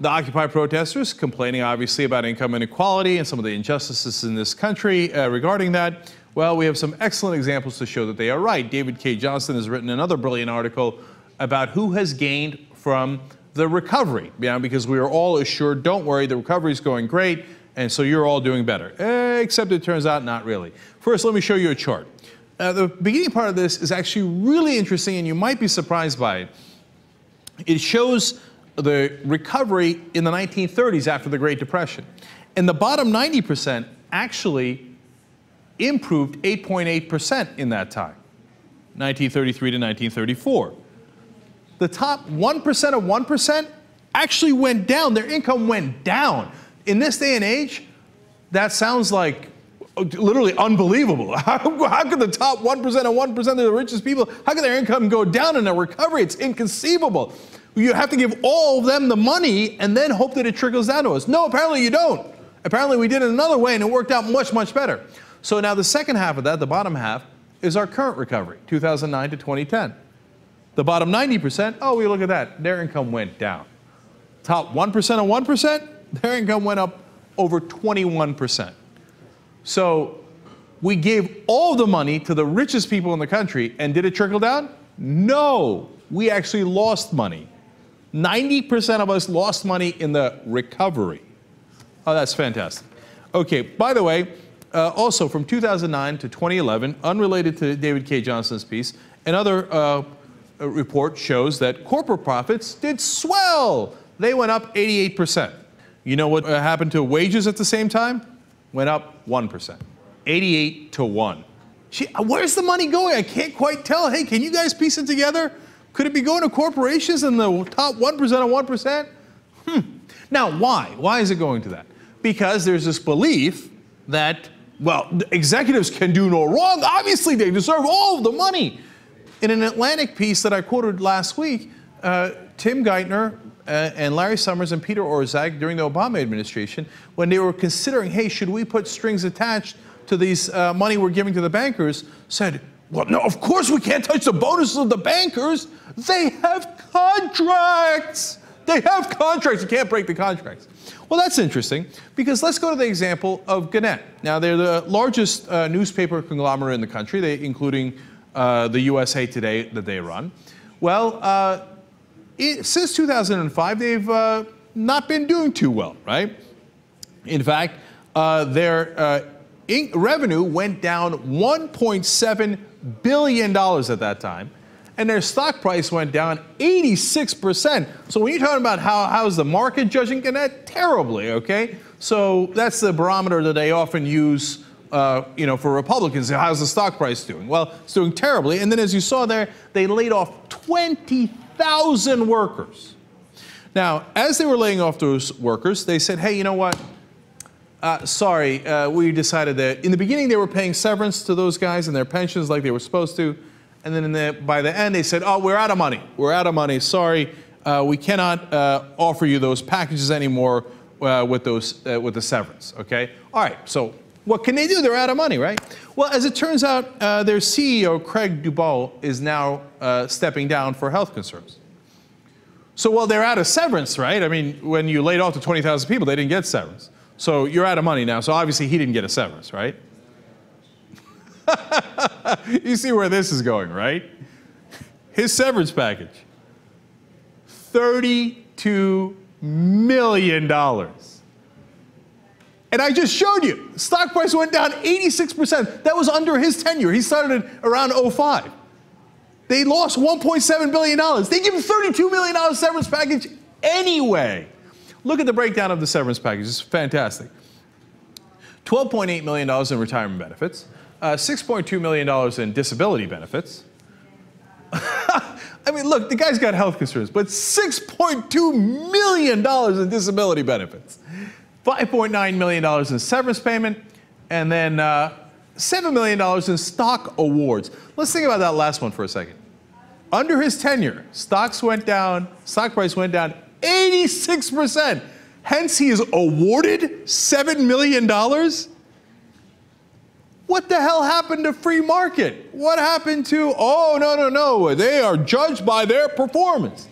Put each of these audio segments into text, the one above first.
The Occupy protesters complaining, obviously, about income inequality and some of the injustices in this country regarding that. Well, we have some excellent examples to show that they are right. David K. Johnston has written another brilliant article about who has gained from the recovery, because we are all assured, don't worry, the recovery is going great, and so you're all doing better. Except it turns out not really. First, let me show you a chart. The beginning part of this is actually really interesting, and you might be surprised by it. It shows the recovery in the 1930s after the Great Depression. And the bottom 90% actually improved 8.8% in that time, 1933 to 1934. The top 1% of 1% actually went down. Their income went down. In this day and age, that sounds like literally unbelievable. How could the top 1% of 1% of the richest people, how could their income go down in a recovery? It's inconceivable. You have to give all of them the money and then hope that it trickles down to us. No, apparently you don't. Apparently we did it another way and it worked out much, much better. So now the second half of that, the bottom half, is our current recovery, 2009 to 2010. The bottom 90%, oh, we look at that. Their income went down. Top 1% of 1%, their income went up over 21%. So we gave all the money to the richest people in the country, and did it trickle down? No, we actually lost money. 90% of us lost money in the recovery. Oh, that's fantastic. Okay, by the way, also from 2009 to 2011, unrelated to David K. Johnston's piece, another report shows that corporate profits did swell. They went up 88%. You know what happened to wages at the same time? Went up 1%. 88 to 1. Gee, where's the money going? I can't quite tell. Hey, can you guys piece it together? Could it be going to corporations in the top 1% of 1%? Now, why? Why is it going to that? Because there's this belief that, well, executives can do no wrong. Obviously, they deserve all of the money. In an Atlantic piece that I quoted last week, Tim Geithner and Larry Summers and Peter Orszag during the Obama administration, when they were considering, hey, should we put strings attached to these money we're giving to the bankers, said, well, no, of course we can't touch the bonuses of the bankers. They have contracts. They have contracts. You can't break the contracts. Well, that's interesting, because let's go to the example of Gannett. Now, they're the largest newspaper conglomerate in the country, including the USA Today that they run. Well, since 2005, they've not been doing too well, right? In fact, their revenue went down $1.7 billion at that time, and their stock price went down 86%. So when you're talking about how's the market judging Gannett, terribly, okay? So that's the barometer that they often use for Republicans. How's the stock price doing? Well, it's doing terribly. And then as you saw there, they laid off 20,000 workers. Now, as they were laying off those workers, they said, hey, you know what? Sorry, we decided that in the beginning they were paying severance to those guys and their pensions like they were supposed to. And then by the end they said, oh, we're out of money. We're out of money. Sorry, we cannot offer you those packages anymore with the severance, okay? All right, so what can they do? They're out of money, right? Well, as it turns out, their CEO, Craig Dubal, is now stepping down for health concerns. So, well, they're out of severance, right? I mean, when you laid off to 20,000 people, they didn't get severance. So you're out of money now. So obviously he didn't get a severance, right? You see where this is going, right? His severance package, $32 million. And I just showed you, stock price went down 86%. That was under his tenure. He started around 2005. They lost $1.7 billion. They give him $32 million severance package anyway. Look at the breakdown of the severance package. It's fantastic. $12.8 million in retirement benefits, $6.2 million in disability benefits. I mean, look, the guy's got health concerns, but $6.2 million in disability benefits, $5.9 million in severance payment, and then $7 million in stock awards. Let's think about that last one for a second. Under his tenure, stock price went down 86%. Hence, he is awarded $7 million. What the hell happened to free market? What happened to, oh, no, they are judged by their performance.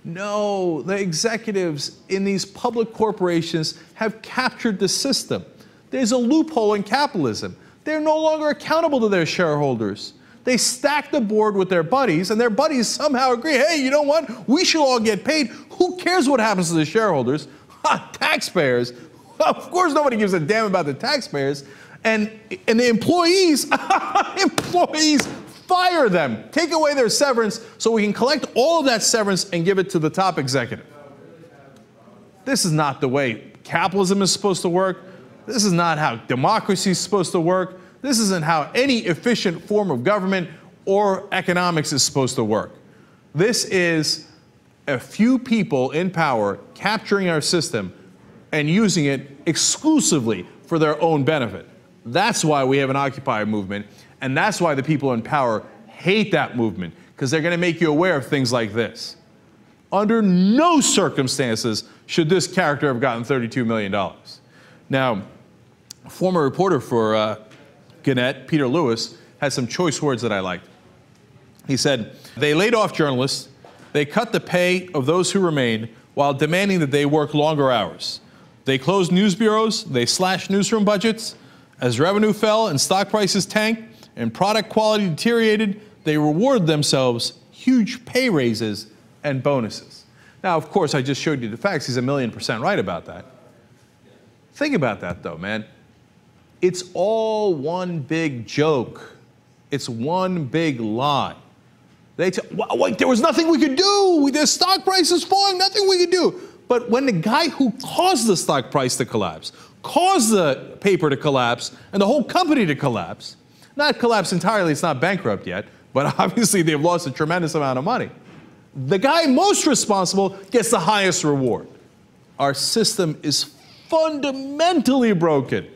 No, the executives in these public corporations have captured the system. There's a loophole in capitalism. They're no longer accountable to their shareholders. They stack the board with their buddies, and their buddies somehow agree, hey, you know what? We should all get paid. Who cares what happens to the shareholders? Taxpayers. Of course, nobody gives a damn about the taxpayers. And the employees, employees, fire them. Take away their severance so we can collect all of that severance and give it to the top executive. This is not the way capitalism is supposed to work. This is not how democracy is supposed to work. This isn't how any efficient form of government or economics is supposed to work. This is a few people in power capturing our system and using it exclusively for their own benefit. That's why we have an Occupy movement, and that's why the people in power hate that movement, because they're going to make you aware of things like this. Under no circumstances should this character have gotten $32 million. Now, a former reporter for Gannett, Peter Lewis, had some choice words that I liked. He said, they laid off journalists, they cut the pay of those who remained while demanding that they work longer hours. They closed news bureaus, they slashed newsroom budgets. As revenue fell and stock prices tanked and product quality deteriorated, they rewarded themselves huge pay raises and bonuses. Now, of course, I just showed you the facts. He's 1,000,000% right about that. Think about that, though, man. It's all one big joke. It's one big lie. Wait, there was nothing we could do. The stock price is falling, nothing we could do. But when the guy who caused the stock price to collapse, caused the paper to collapse, and the whole company to collapse, not collapse entirely, it's not bankrupt yet, but obviously they've lost a tremendous amount of money. The guy most responsible gets the highest reward. Our system is fundamentally broken.